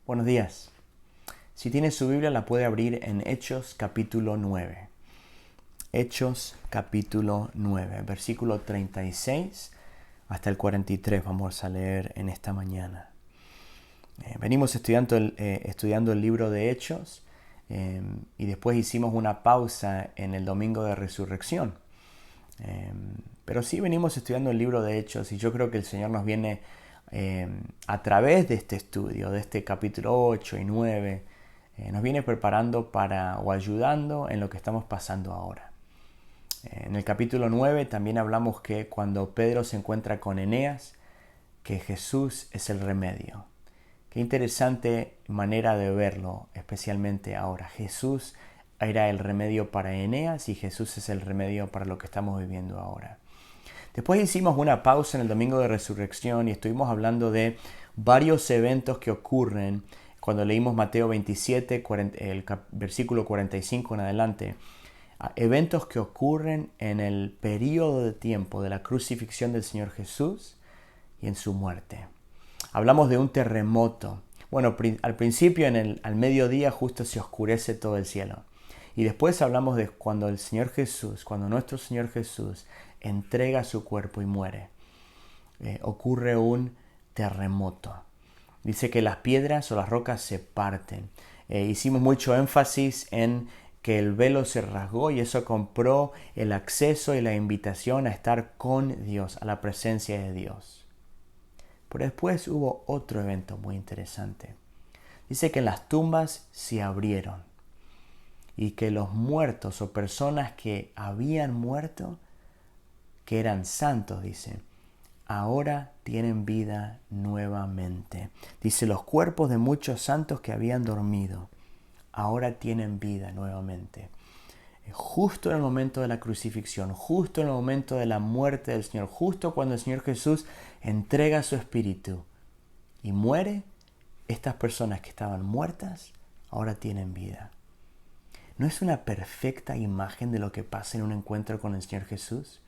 Buenos días. Si tiene su Biblia la puede abrir en Hechos capítulo 9. Hechos capítulo 9, versículo 36 hasta el 43 vamos a leer en esta mañana. Venimos estudiando el libro de Hechos y después hicimos una pausa en el domingo de resurrección. Pero sí venimos estudiando el libro de Hechos y yo creo que el Señor nos viene a través de este estudio, de este capítulo 8 y 9, nos viene preparando o ayudando en lo que estamos pasando ahora. En el capítulo 9 también hablamos que cuando Pedro se encuentra con Eneas, que Jesús es el remedio. Qué interesante manera de verlo, especialmente ahora. Jesús era el remedio para Eneas y Jesús es el remedio para lo que estamos viviendo ahora. Después hicimos una pausa en el domingo de resurrección y estuvimos hablando de varios eventos que ocurren cuando leímos Mateo 27, el versículo 45 en adelante. Eventos que ocurren en el periodo de tiempo de la crucifixión del Señor Jesús y en su muerte. Hablamos de un terremoto. Bueno, al principio, al mediodía, justo se oscurece todo el cielo. Y después hablamos de cuando nuestro Señor Jesús entrega su cuerpo y muere. Ocurre un terremoto. Dice que las piedras o las rocas se parten. Hicimos mucho énfasis en que el velo se rasgó y eso compró el acceso y la invitación a estar con Dios, a la presencia de Dios. Pero después hubo otro evento muy interesante. Dice que las tumbas se abrieron y que los muertos o personas que habían muerto, que eran santos, dice, ahora tienen vida nuevamente. Dice, los cuerpos de muchos santos que habían dormido, ahora tienen vida nuevamente. Justo en el momento de la crucifixión, justo en el momento de la muerte del Señor, justo cuando el Señor Jesús entrega su espíritu y muere, estas personas que estaban muertas ahora tienen vida. ¿No es una perfecta imagen de lo que pasa en un encuentro con el Señor Jesús?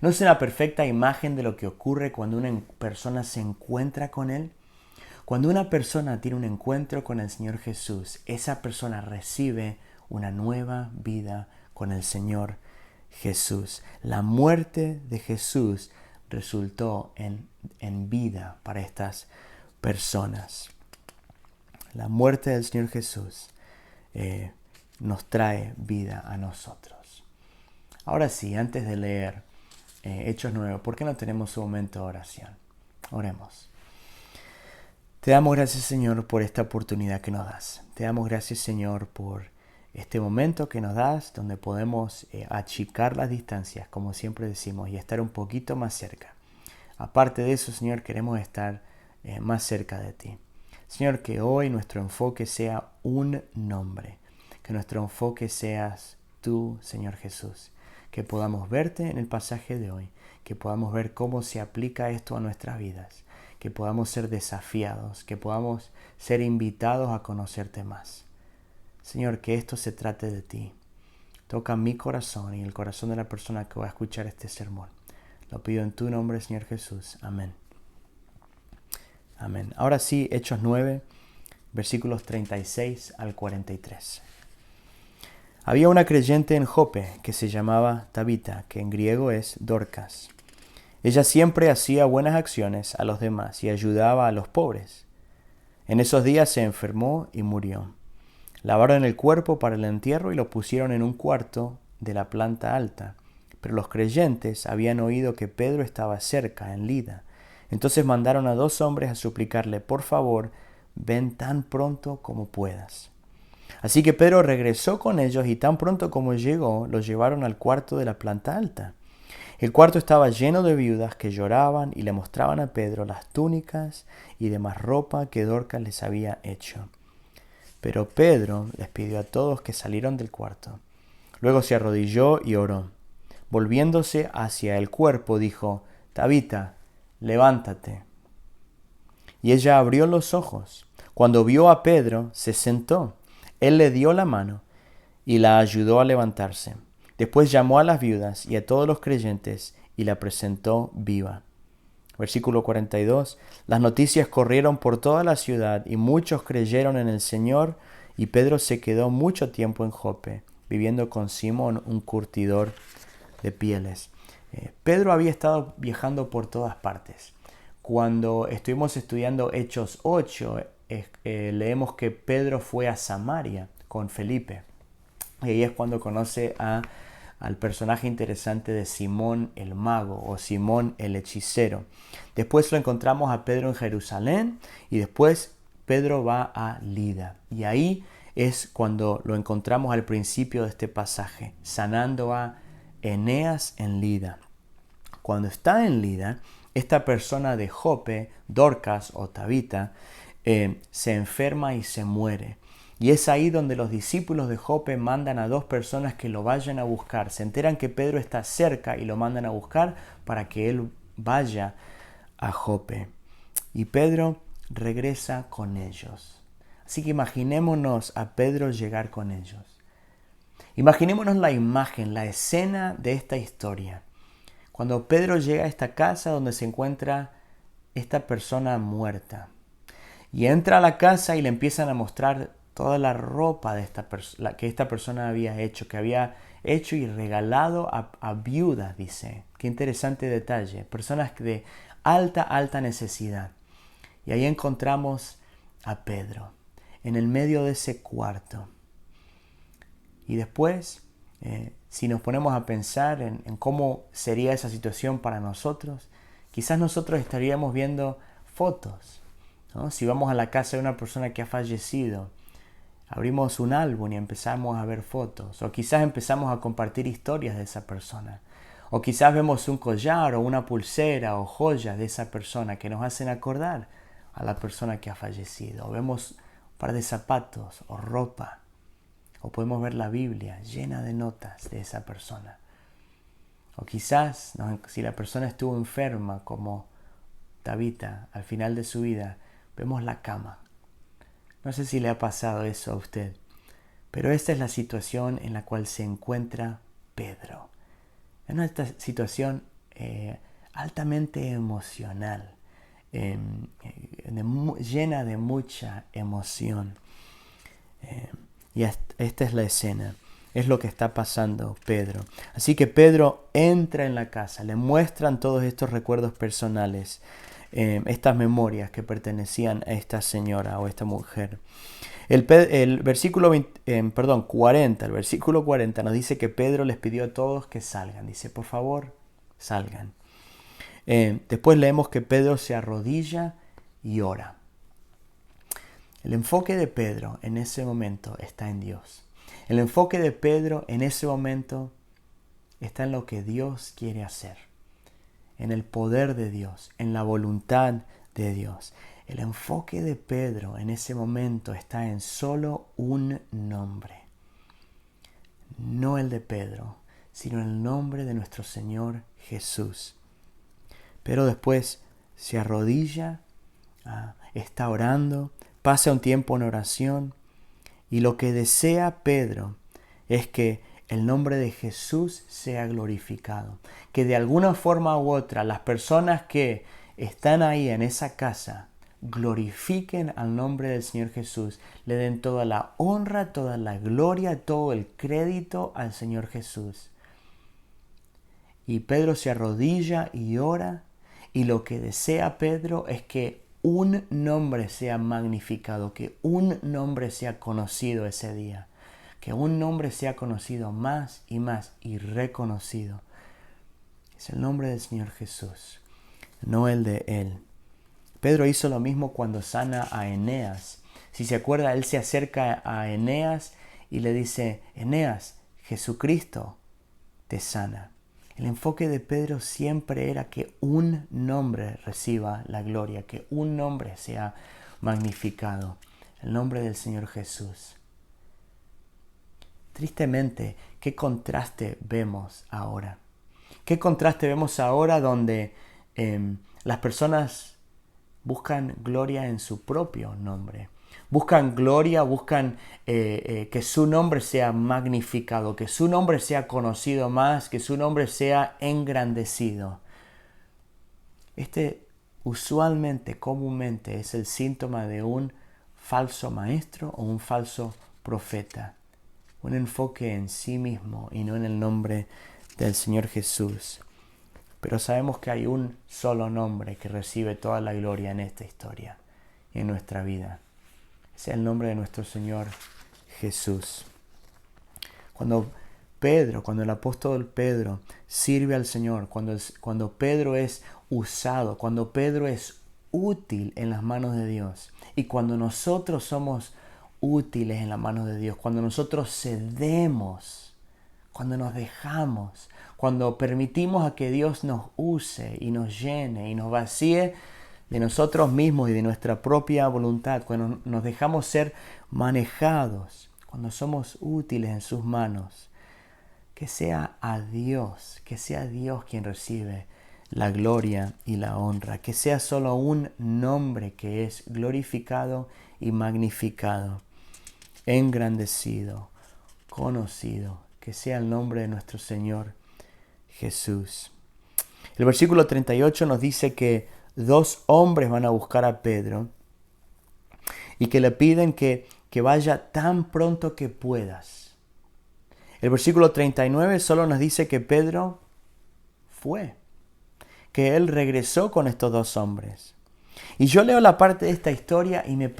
¿No es una perfecta imagen de lo que ocurre cuando una persona se encuentra con Él? Cuando una persona tiene un encuentro con el Señor Jesús, esa persona recibe una nueva vida con el Señor Jesús. La muerte de Jesús resultó en vida para estas personas. La muerte del Señor Jesús nos trae vida a nosotros. Ahora sí, antes de leer Hechos 9, ¿por qué no tenemos un momento de oración? Oremos. Te damos gracias, Señor, por esta oportunidad que nos das. Te damos gracias, Señor, por este momento que nos das donde podemos achicar las distancias, como siempre decimos, y estar un poquito más cerca. Aparte de eso, Señor, queremos estar más cerca de ti. Señor, que hoy nuestro enfoque sea un nombre, que nuestro enfoque seas tú, Señor Jesús, que podamos verte en el pasaje de hoy, que podamos ver cómo se aplica esto a nuestras vidas, que podamos ser desafiados, que podamos ser invitados a conocerte más. Señor, que esto se trate de ti. Toca mi corazón y el corazón de la persona que va a escuchar este sermón. Lo pido en tu nombre, Señor Jesús. Amén. Amén. Ahora sí, Hechos 9, versículos 36 al 43. Había una creyente en Jope que se llamaba Tabita, que en griego es Dorcas. Ella siempre hacía buenas acciones a los demás y ayudaba a los pobres. En esos días se enfermó y murió. Lavaron el cuerpo para el entierro y lo pusieron en un cuarto de la planta alta. Pero los creyentes habían oído que Pedro estaba cerca, en Lida. Entonces mandaron a 2 hombres a suplicarle, por favor, ven tan pronto como puedas. Así que Pedro regresó con ellos y tan pronto como llegó, los llevaron al cuarto de la planta alta. El cuarto estaba lleno de viudas que lloraban y le mostraban a Pedro las túnicas y demás ropa que Dorcas les había hecho. Pero Pedro les pidió a todos que salieron del cuarto. Luego se arrodilló y oró. Volviéndose hacia el cuerpo, dijo, Tabita, levántate. Y ella abrió los ojos. Cuando vio a Pedro, se sentó. Él le dio la mano y la ayudó a levantarse. Después llamó a las viudas y a todos los creyentes y la presentó viva. Versículo 42. Las noticias corrieron por toda la ciudad y muchos creyeron en el Señor, y Pedro se quedó mucho tiempo en Jope, viviendo con Simón, un curtidor de pieles. Pedro había estado viajando por todas partes. Cuando estuvimos estudiando Hechos 8, leemos que Pedro fue a Samaria con Felipe. Y ahí es cuando conoce al personaje interesante de Simón el mago o Simón el hechicero. Después lo encontramos a Pedro en Jerusalén y después Pedro va a Lida. Y ahí es cuando lo encontramos al principio de este pasaje, sanando a Eneas en Lida. Cuando está en Lida, esta persona de Jope, Dorcas o Tabita, se enferma y se muere. Y es ahí donde los discípulos de Jope mandan a 2 personas que lo vayan a buscar. Se enteran que Pedro está cerca y lo mandan a buscar para que él vaya a Jope. Y Pedro regresa con ellos. Así que imaginémonos a Pedro llegar con ellos. Imaginémonos la imagen, la escena de esta historia. Cuando Pedro llega a esta casa donde se encuentra esta persona muerta. Y entra a la casa y le empiezan a mostrar toda la ropa de que esta persona había hecho, que había hecho y regalado a viudas, dice. Qué interesante detalle. Personas de alta necesidad. Y ahí encontramos a Pedro, en el medio de ese cuarto. Y después, si nos ponemos a pensar en cómo sería esa situación para nosotros, quizás nosotros estaríamos viendo fotos, ¿no? Si vamos a la casa de una persona que ha fallecido, abrimos un álbum y empezamos a ver fotos. O quizás empezamos a compartir historias de esa persona. O quizás vemos un collar o una pulsera o joyas de esa persona que nos hacen acordar a la persona que ha fallecido. O vemos un par de zapatos o ropa. O podemos ver la Biblia llena de notas de esa persona. O quizás, si la persona estuvo enferma como Tabita al final de su vida, vemos la cama. No sé si le ha pasado eso a usted, pero esta es la situación en la cual se encuentra Pedro. Es una situación altamente emocional, llena de mucha emoción. Y esta es la escena, es lo que está pasando Pedro. Así que Pedro entra en la casa, le muestran todos estos recuerdos personales, estas memorias que pertenecían a esta señora o esta mujer. El versículo 40 nos dice que Pedro les pidió a todos que salgan. Dice, por favor, salgan. Después leemos que Pedro se arrodilla y ora. El enfoque de Pedro en ese momento está en Dios. El enfoque de Pedro en ese momento está en lo que Dios quiere hacer, en el poder de Dios, en la voluntad de Dios. El enfoque de Pedro en ese momento está en solo un nombre. No el de Pedro, sino el nombre de nuestro Señor Jesús. Pero después se arrodilla, está orando, pasa un tiempo en oración y lo que desea Pedro es que el nombre de Jesús sea glorificado. Que de alguna forma u otra las personas que están ahí en esa casa glorifiquen al nombre del Señor Jesús, le den toda la honra, toda la gloria, todo el crédito al Señor Jesús. Y Pedro se arrodilla y ora, y lo que desea Pedro es que un nombre sea magnificado, que un nombre sea conocido ese día, que un nombre sea conocido más y reconocido. Es el nombre del Señor Jesús, no el de él. Pedro hizo lo mismo cuando sana a Eneas. Si se acuerda, él se acerca a Eneas y le dice, Eneas, Jesucristo te sana. El enfoque de Pedro siempre era que un nombre reciba la gloria, que un nombre sea magnificado, el nombre del Señor Jesús. Tristemente, ¿qué contraste vemos ahora? ¿Qué contraste vemos ahora donde las personas buscan gloria en su propio nombre? Buscan gloria, buscan que su nombre sea magnificado, que su nombre sea conocido más, que su nombre sea engrandecido. Este usualmente, comúnmente, es el síntoma de un falso maestro o un falso profeta. Un enfoque en sí mismo y no en el nombre del Señor Jesús. Pero sabemos que hay un solo nombre que recibe toda la gloria en esta historia y en nuestra vida. Es el nombre de nuestro Señor Jesús. Cuando el apóstol Pedro sirve al Señor, cuando Pedro es usado, cuando Pedro es útil en las manos de Dios, y cuando nosotros somos útiles en las manos de Dios, cuando nosotros cedemos, cuando nos dejamos, cuando permitimos a que Dios nos use y nos llene y nos vacíe de nosotros mismos y de nuestra propia voluntad, cuando nos dejamos ser manejados, cuando somos útiles en sus manos, que sea Dios quien recibe la gloria y la honra, que sea solo un nombre que es glorificado y magnificado, engrandecido, conocido, que sea el nombre de nuestro Señor Jesús. El versículo 38 nos dice que 2 hombres van a buscar a Pedro y que le piden que vaya tan pronto que puedas. El versículo 39 solo nos dice que Pedro fue, que él regresó con estos 2 hombres. Y yo leo la parte de esta historia y me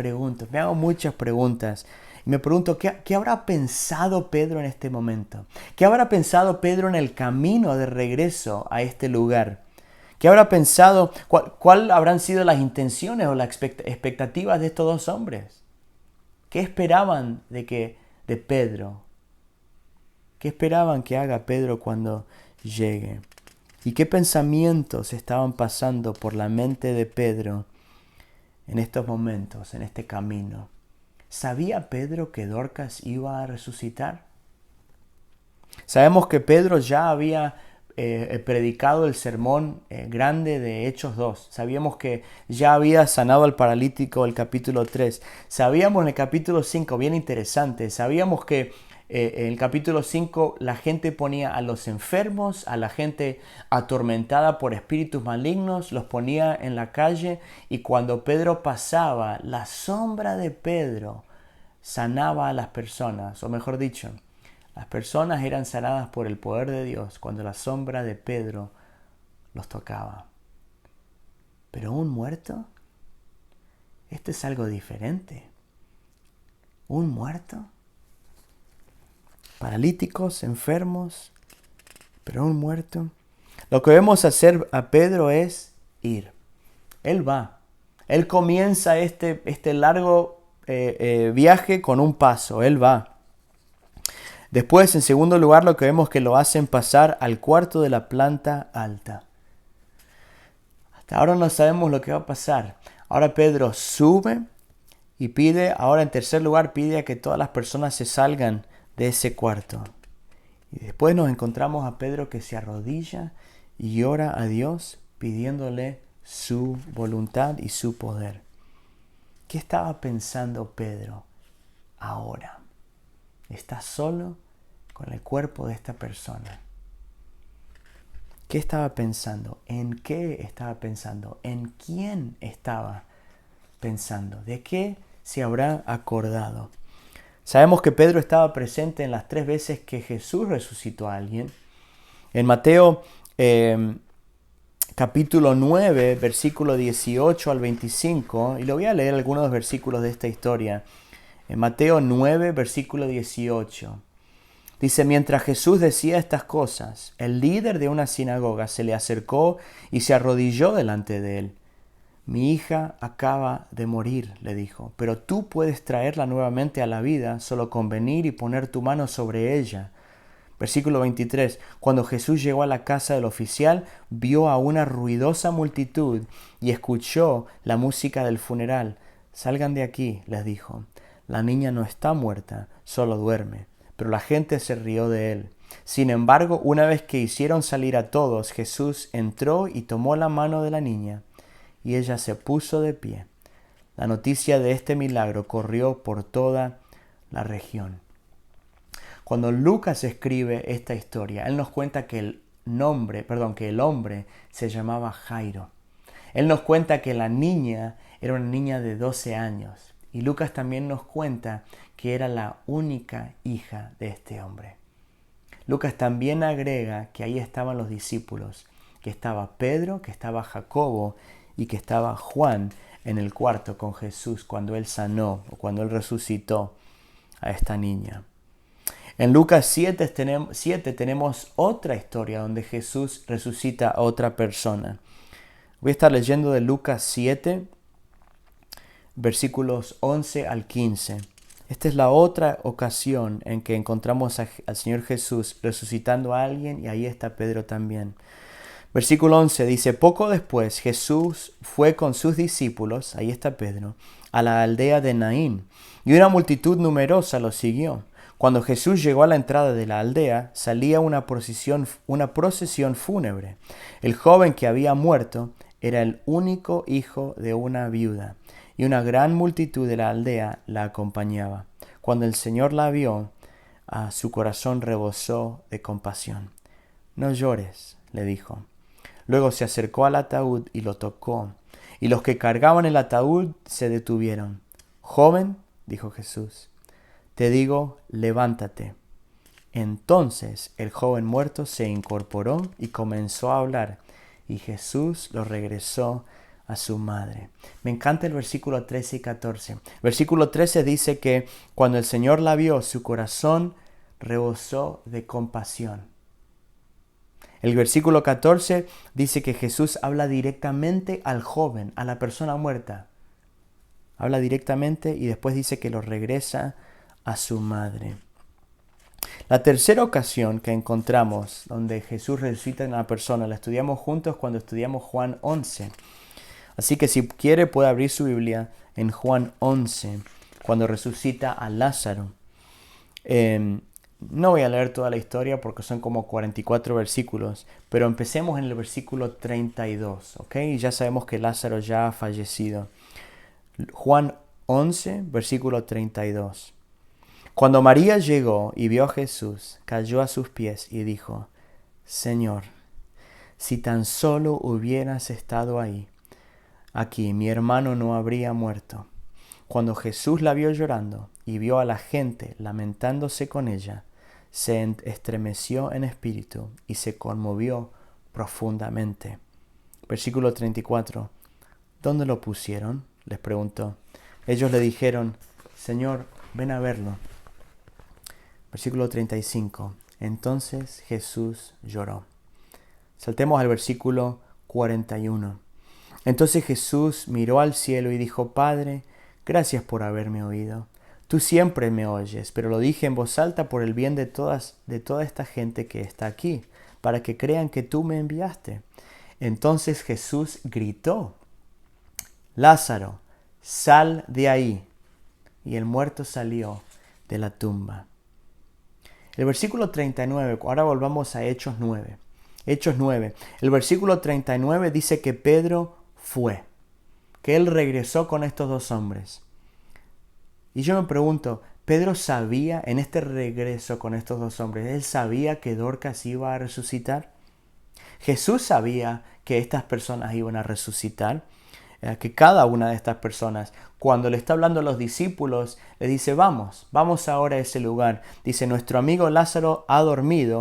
hago muchas preguntas. Y me pregunto, ¿qué habrá pensado Pedro en este momento? ¿Qué habrá pensado Pedro en el camino de regreso a este lugar? ¿Qué habrá pensado? ¿Cuál habrán sido las intenciones o las expectativas de estos 2 hombres? ¿Qué esperaban de Pedro? ¿Qué esperaban que haga Pedro cuando llegue? ¿Y qué pensamientos estaban pasando por la mente de Pedro en estos momentos, en este camino? ¿Sabía Pedro que Dorcas iba a resucitar? Sabemos que Pedro ya había predicado el sermón grande de Hechos 2. Sabíamos que ya había sanado al paralítico el capítulo 3. Sabíamos en el capítulo 5, bien interesante, sabíamos que en el capítulo 5 la gente ponía a los enfermos, a la gente atormentada por espíritus malignos, los ponía en la calle, y cuando Pedro pasaba, la sombra de Pedro sanaba a las personas, o mejor dicho, las personas eran sanadas por el poder de Dios cuando la sombra de Pedro los tocaba. Pero un muerto, esto es algo diferente. ¿Un muerto? Paralíticos, enfermos, pero un muerto. Lo que vemos hacer a Pedro es ir. Él va. Él comienza este largo viaje con un paso. Él va. Después, en segundo lugar, lo que vemos que lo hacen pasar al cuarto de la planta alta. Hasta ahora no sabemos lo que va a pasar. Ahora Pedro sube y ahora en tercer lugar, pide a que todas las personas se salgan de ese cuarto. Y después nos encontramos a Pedro que se arrodilla y ora a Dios pidiéndole su voluntad y su poder. ¿Qué estaba pensando Pedro ahora? Está solo con el cuerpo de esta persona. ¿Qué estaba pensando? ¿En qué estaba pensando? ¿En quién estaba pensando? ¿De qué se habrá acordado? Sabemos que Pedro estaba presente en las 3 veces que Jesús resucitó a alguien. En Mateo capítulo 9, versículo 18 al 25, y lo voy a leer algunos versículos de esta historia. En Mateo 9, versículo 18, dice: mientras Jesús decía estas cosas, el líder de una sinagoga se le acercó y se arrodilló delante de él. Mi hija acaba de morir, le dijo, pero tú puedes traerla nuevamente a la vida solo con venir y poner tu mano sobre ella. Versículo 23. Cuando Jesús llegó a la casa del oficial, vio a una ruidosa multitud y escuchó la música del funeral. Salgan de aquí, les dijo. La niña no está muerta, solo duerme. Pero la gente se rió de él. Sin embargo, una vez que hicieron salir a todos, Jesús entró y tomó la mano de la niña, y ella se puso de pie. La noticia de este milagro corrió por toda la región. Cuando Lucas escribe esta historia, él nos cuenta que el hombre se llamaba Jairo. Él nos cuenta que la niña era una niña de 12 años. Y Lucas también nos cuenta que era la única hija de este hombre. Lucas también agrega que ahí estaban los discípulos, que estaba Pedro, que estaba Jacobo y que estaba Juan en el cuarto con Jesús cuando él sanó o cuando él resucitó a esta niña. En Lucas 7 tenemos otra historia donde Jesús resucita a otra persona. Voy a estar leyendo de Lucas 7, versículos 11 al 15. Esta es la otra ocasión en que encontramos al Señor Jesús resucitando a alguien y ahí está Pedro también. Versículo 11 dice, poco después Jesús fue con sus discípulos, ahí está Pedro, a la aldea de Naín, y una multitud numerosa lo siguió. Cuando Jesús llegó a la entrada de la aldea, salía una procesión fúnebre. El joven que había muerto era el único hijo de una viuda, y una gran multitud de la aldea la acompañaba. Cuando el Señor la vio, su corazón rebosó de compasión. No llores, le dijo. Luego se acercó al ataúd y lo tocó, y los que cargaban el ataúd se detuvieron. Joven, dijo Jesús, te digo, levántate. Entonces el joven muerto se incorporó y comenzó a hablar, y Jesús lo regresó a su madre. Me encanta el versículo 13 y 14. Versículo 13 dice que cuando el Señor la vio, su corazón rebosó de compasión. El versículo 14 dice que Jesús habla directamente al joven, a la persona muerta. Habla directamente y después dice que lo regresa a su madre. La tercera ocasión que encontramos donde Jesús resucita a una persona, la estudiamos juntos cuando estudiamos Juan 11. Así que si quiere puede abrir su Biblia en Juan 11, cuando resucita a Lázaro. No voy a leer toda la historia porque son como 44 versículos, pero empecemos en el versículo 32, ¿ok? Y ya sabemos que Lázaro ya ha fallecido. Juan 11, versículo 32. Cuando María llegó y vio a Jesús, cayó a sus pies y dijo, Señor, si tan solo hubieras estado aquí, mi hermano no habría muerto. Cuando Jesús la vio llorando y vio a la gente lamentándose con ella, se estremeció en espíritu y se conmovió profundamente. Versículo 34. ¿Dónde lo pusieron?, les preguntó. Ellos le dijeron, Señor, ven a verlo. Versículo 35. Entonces Jesús lloró. Saltemos al versículo 41. Entonces Jesús miró al cielo y dijo, Padre, gracias por haberme oído. Tú siempre me oyes, pero lo dije en voz alta por el bien de toda esta gente que está aquí, para que crean que tú me enviaste. Entonces Jesús gritó, Lázaro, sal de ahí. Y el muerto salió de la tumba. El versículo 39, ahora volvamos a Hechos 9. Hechos 9. El versículo 39 dice que Pedro fue, que él regresó con estos dos hombres. Y yo me pregunto, ¿Pedro sabía en este regreso con estos dos hombres, él sabía que Dorcas iba a resucitar? Jesús sabía que estas personas iban a resucitar, que cada una de estas personas, cuando le está hablando a los discípulos, le dice, vamos ahora a ese lugar. Dice, nuestro amigo Lázaro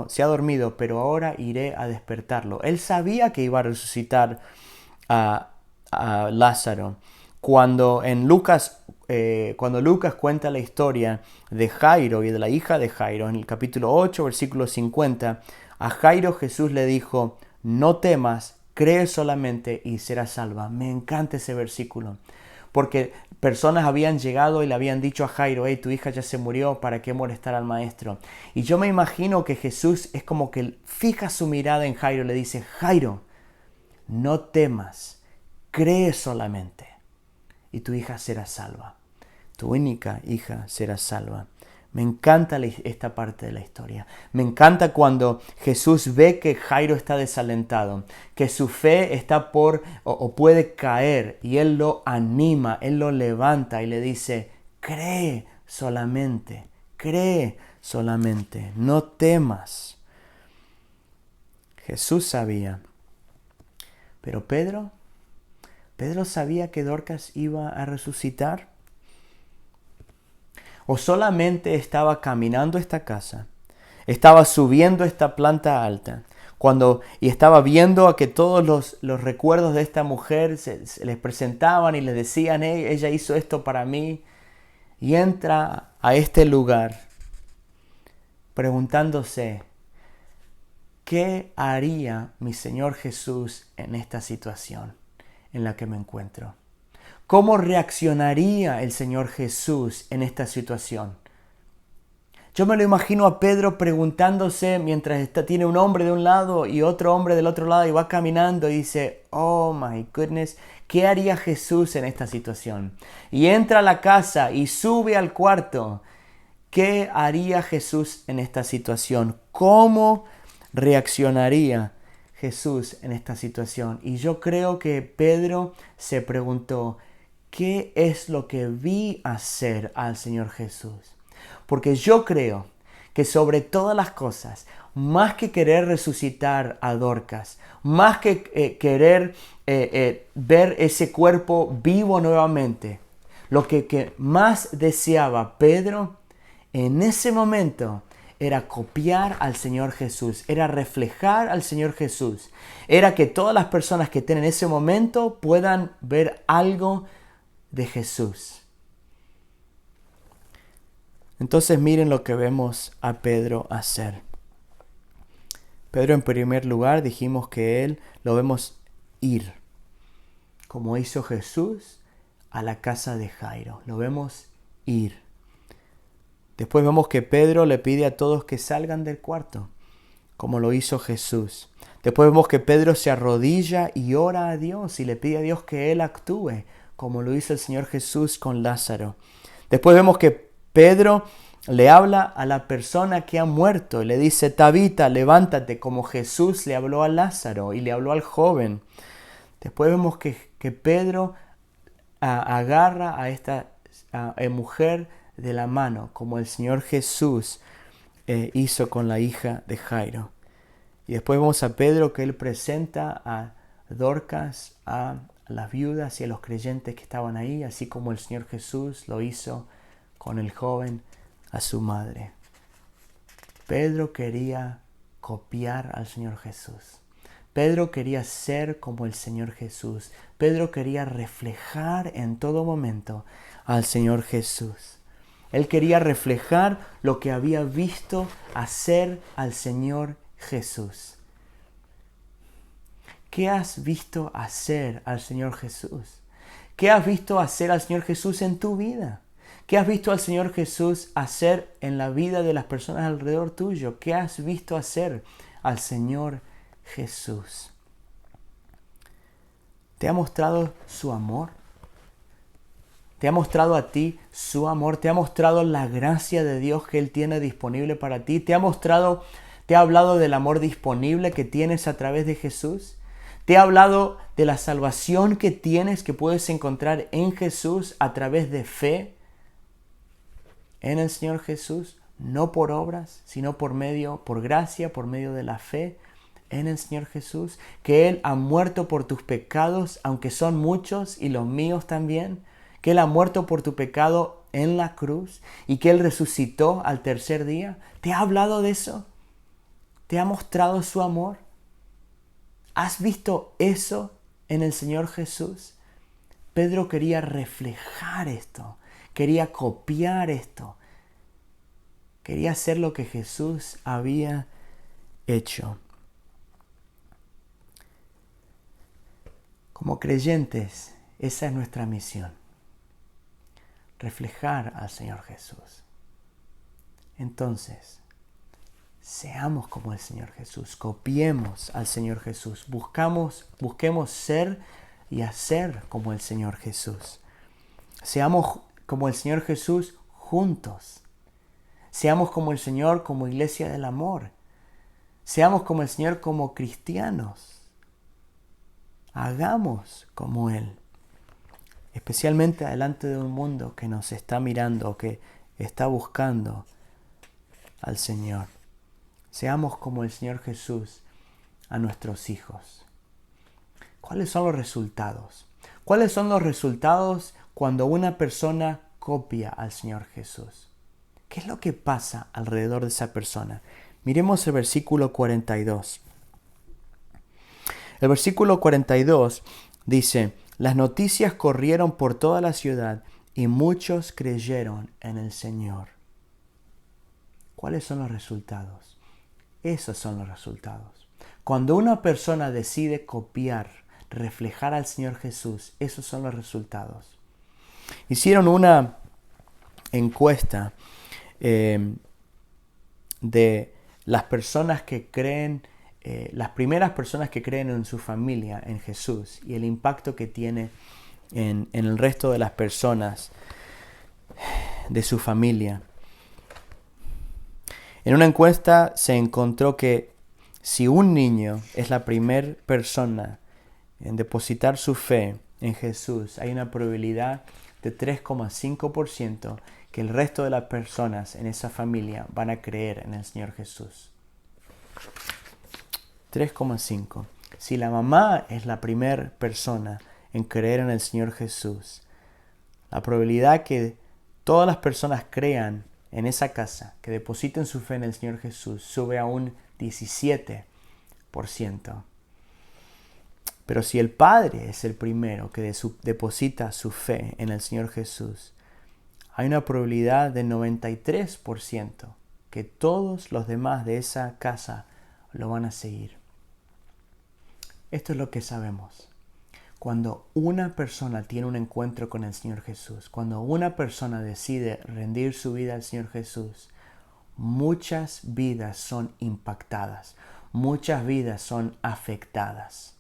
se ha dormido, pero ahora iré a despertarlo. Él sabía que iba a resucitar a Lázaro. Cuando Lucas cuenta la historia de Jairo y de la hija de Jairo, en el capítulo 8, versículo 50, a Jairo Jesús le dijo, no temas, cree solamente y serás salva. Me encanta ese versículo, porque personas habían llegado y le habían dicho a Jairo, hey, tu hija ya se murió, ¿para qué molestar al maestro? Y yo me imagino que Jesús es como que fija su mirada en Jairo y le dice, Jairo, no temas, cree solamente y tu hija será salva. Tu única hija será salva. Me encanta esta parte de la historia. Me encanta cuando Jesús ve que Jairo está desalentado, que su fe está o puede caer, y Él lo anima, Él lo levanta y le dice, cree solamente, no temas. Jesús sabía. Pero Pedro ¿Pedro sabía que Dorcas iba a resucitar? ¿O solamente estaba caminando esta casa, estaba subiendo esta planta alta, y estaba viendo a que todos los recuerdos de esta mujer se les presentaban y les decían, hey, ella hizo esto para mí, y entra a este lugar preguntándose, ¿qué haría mi Señor Jesús en esta situación en la que me encuentro? ¿Cómo reaccionaría el Señor Jesús en esta situación? Yo me lo imagino a Pedro preguntándose mientras tiene un hombre de un lado y otro hombre del otro lado y va caminando y dice, oh my goodness, ¿qué haría Jesús en esta situación? Y entra a la casa y sube al cuarto. ¿Qué haría Jesús en esta situación? ¿Cómo reaccionaría Jesús en esta situación? Y yo creo que Pedro se preguntó, ¿qué es lo que vi hacer al Señor Jesús? Porque yo creo que sobre todas las cosas, más que querer resucitar a Dorcas, más que querer ver ese cuerpo vivo nuevamente, lo que más deseaba Pedro en ese momento era copiar al Señor Jesús, era reflejar al Señor Jesús, era que todas las personas que estén en ese momento puedan ver algo de Jesús. Entonces miren lo que vemos a Pedro hacer. Pedro, en primer lugar, dijimos que él lo vemos ir, como hizo Jesús a la casa de Jairo. Lo vemos ir. Después vemos que Pedro le pide a todos que salgan del cuarto, como lo hizo Jesús. Después vemos que Pedro se arrodilla y ora a Dios y le pide a Dios que Él actúe, como lo hizo el Señor Jesús con Lázaro. Después vemos que Pedro le habla a la persona que ha muerto y le dice, Tabita, levántate, como Jesús le habló a Lázaro y le habló al joven. Después vemos que Pedro agarra a esta mujer de la mano, como el Señor Jesús hizo con la hija de Jairo. Y después vemos a Pedro que él presenta a Dorcas, a las viudas y a los creyentes que estaban ahí, así como el Señor Jesús lo hizo con el joven a su madre. Pedro quería copiar al Señor Jesús. Pedro quería ser como el Señor Jesús. Pedro quería reflejar en todo momento al Señor Jesús. Él quería reflejar lo que había visto hacer al Señor Jesús. ¿Qué has visto hacer al Señor Jesús? ¿Qué has visto hacer al Señor Jesús en tu vida? ¿Qué has visto al Señor Jesús hacer en la vida de las personas alrededor tuyo? ¿Qué has visto hacer al Señor Jesús? ¿Te ha mostrado su amor? ¿Te ha mostrado a ti su amor? ¿Te ha mostrado la gracia de Dios que Él tiene disponible para ti? ¿Te ha hablado del amor disponible que tienes a través de Jesús? ¿Te ha hablado de la salvación que tienes, que puedes encontrar en Jesús a través de fe en el Señor Jesús? No por obras, sino por gracia, por medio de la fe en el Señor Jesús. Que Él ha muerto por tus pecados, aunque son muchos y los míos también. Que Él ha muerto por tu pecado en la cruz y que Él resucitó al tercer día. ¿Te ha hablado de eso? ¿Te ha mostrado su amor? ¿Has visto eso en el Señor Jesús? Pedro quería reflejar esto, quería copiar esto, quería hacer lo que Jesús había hecho. Como creyentes, esa es nuestra misión. Reflejar al Señor Jesús. Entonces, seamos como el Señor Jesús, copiemos al Señor Jesús, busquemos ser y hacer como el Señor Jesús. Seamos como el Señor Jesús juntos. Seamos como el Señor como iglesia del amor. Seamos como el Señor como cristianos. Hagamos como Él. Especialmente delante de un mundo que nos está mirando, que está buscando al Señor. Seamos como el Señor Jesús a nuestros hijos. ¿Cuáles son los resultados? ¿Cuáles son los resultados cuando una persona copia al Señor Jesús? ¿Qué es lo que pasa alrededor de esa persona? Miremos el versículo 42. El versículo 42 dice, las noticias corrieron por toda la ciudad y muchos creyeron en el Señor. ¿Cuáles son los resultados? Esos son los resultados. Cuando una persona decide copiar, reflejar al Señor Jesús, esos son los resultados. Hicieron una encuesta de las personas que creen, las primeras personas que creen en su familia, en Jesús, y el impacto que tiene en el resto de las personas de su familia. En una encuesta se encontró que si un niño es la primera persona en depositar su fe en Jesús, hay una probabilidad de 3,5% que el resto de las personas en esa familia van a creer en el Señor Jesús. 3,5. Si la mamá es la primera persona en creer en el Señor Jesús, la probabilidad que todas las personas crean en esa casa, que depositen su fe en el Señor Jesús, sube a un 17%. Pero si el padre es el primero que deposita su fe en el Señor Jesús, hay una probabilidad de 93% que todos los demás de esa casa lo van a seguir. Esto es lo que sabemos. Cuando una persona tiene un encuentro con el Señor Jesús, cuando una persona decide rendir su vida al Señor Jesús, muchas vidas son impactadas, muchas vidas son afectadas.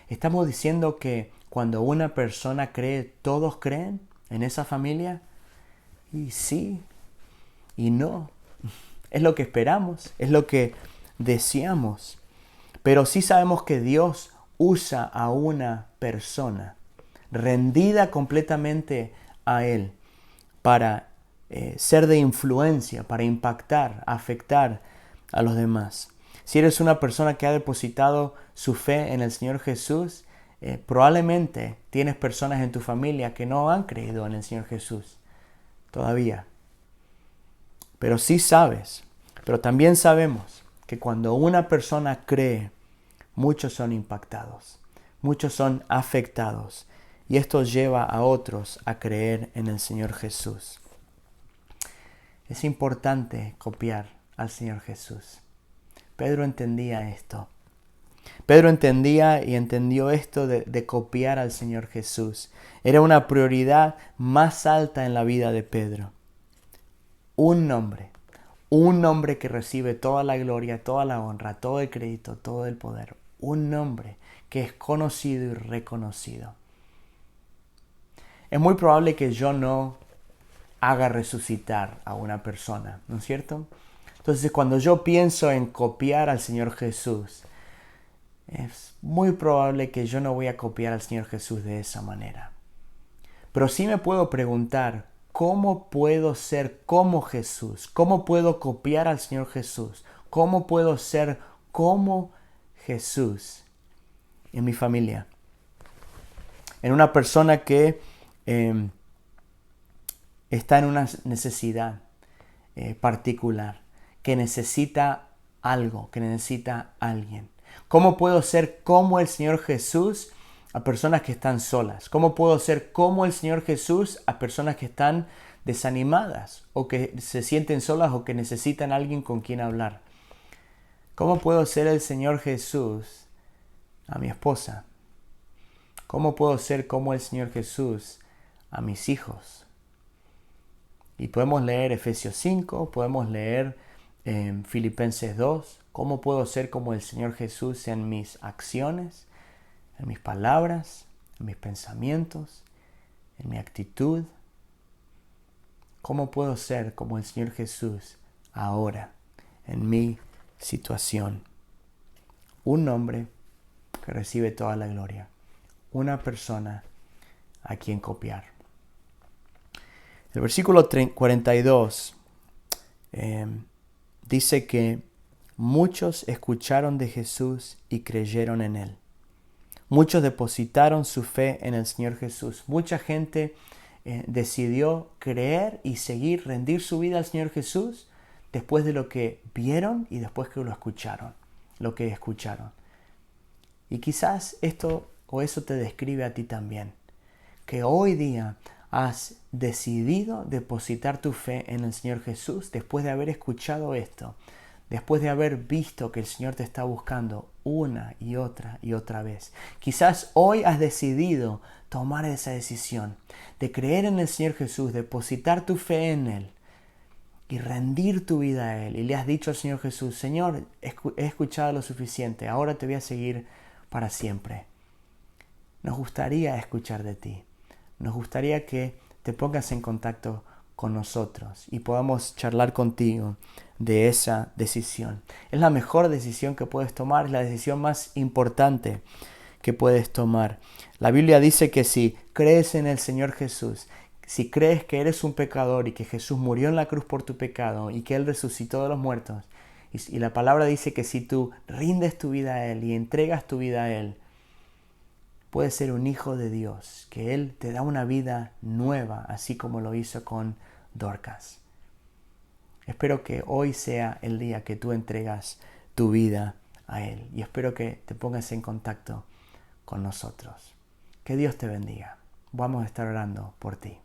¿Estamos diciendo que cuando una persona cree, todos creen en esa familia? Y sí, y no. Es lo que esperamos, es lo que deseamos. Pero sí sabemos que Dios usa a una persona rendida completamente a Él para ser de influencia, para impactar, afectar a los demás. Si eres una persona que ha depositado su fe en el Señor Jesús, probablemente tienes personas en tu familia que no han creído en el Señor Jesús todavía. Pero sí sabes, pero también sabemos que cuando una persona cree, muchos son impactados, muchos son afectados, y esto lleva a otros a creer en el Señor Jesús. Es importante copiar al Señor Jesús. Pedro entendía esto. Pedro entendía y entendió esto de copiar al Señor Jesús. Era una prioridad más alta en la vida de Pedro. Un nombre que recibe toda la gloria, toda la honra, todo el crédito, todo el poder. Un nombre que es conocido y reconocido. Es muy probable que yo no haga resucitar a una persona, ¿no es cierto? Entonces, cuando yo pienso en copiar al Señor Jesús, es muy probable que yo no voy a copiar al Señor Jesús de esa manera. Pero sí me puedo preguntar, ¿cómo puedo ser como Jesús? ¿Cómo puedo copiar al Señor Jesús? ¿Cómo puedo ser como Jesús en mi familia? En una persona que está en una necesidad particular, que necesita algo, que necesita alguien. ¿Cómo puedo ser como el Señor Jesús a personas que están solas? ¿Cómo puedo ser como el Señor Jesús a personas que están desanimadas o que se sienten solas o que necesitan a alguien con quien hablar? ¿Cómo puedo ser el Señor Jesús a mi esposa? ¿Cómo puedo ser como el Señor Jesús a mis hijos? Y podemos leer Efesios 5, podemos leer Filipenses 2. ¿Cómo puedo ser como el Señor Jesús en mis acciones, en mis palabras, en mis pensamientos, en mi actitud? ¿Cómo puedo ser como el Señor Jesús ahora, en mi situación? Un nombre que recibe toda la gloria. Una persona a quien copiar. El versículo 42 dice que muchos escucharon de Jesús y creyeron en Él. Muchos depositaron su fe en el Señor Jesús. Mucha gente decidió creer y seguir, rendir su vida al Señor Jesús después de lo que vieron y después que lo que escucharon. Y quizás esto o eso te describe a ti también, que hoy día has decidido depositar tu fe en el Señor Jesús después de haber escuchado esto, después de haber visto que el Señor te está buscando una y otra vez. Quizás hoy has decidido tomar esa decisión de creer en el Señor Jesús, depositar tu fe en Él y rendir tu vida a Él. Y le has dicho al Señor Jesús: Señor, he escuchado lo suficiente, ahora te voy a seguir para siempre. Nos gustaría escuchar de ti. Nos gustaría que te pongas en contacto con nosotros y podamos charlar contigo de esa decisión. Es la mejor decisión que puedes tomar, es la decisión más importante que puedes tomar. La Biblia dice que si crees en el Señor Jesús, si crees que eres un pecador y que Jesús murió en la cruz por tu pecado y que Él resucitó de los muertos, y la palabra dice que si tú rindes tu vida a Él y entregas tu vida a Él, puedes ser un hijo de Dios, que Él te da una vida nueva, así como lo hizo con Dorcas. Espero que hoy sea el día que tú entregas tu vida a Él y espero que te pongas en contacto con nosotros. Que Dios te bendiga. Vamos a estar orando por ti.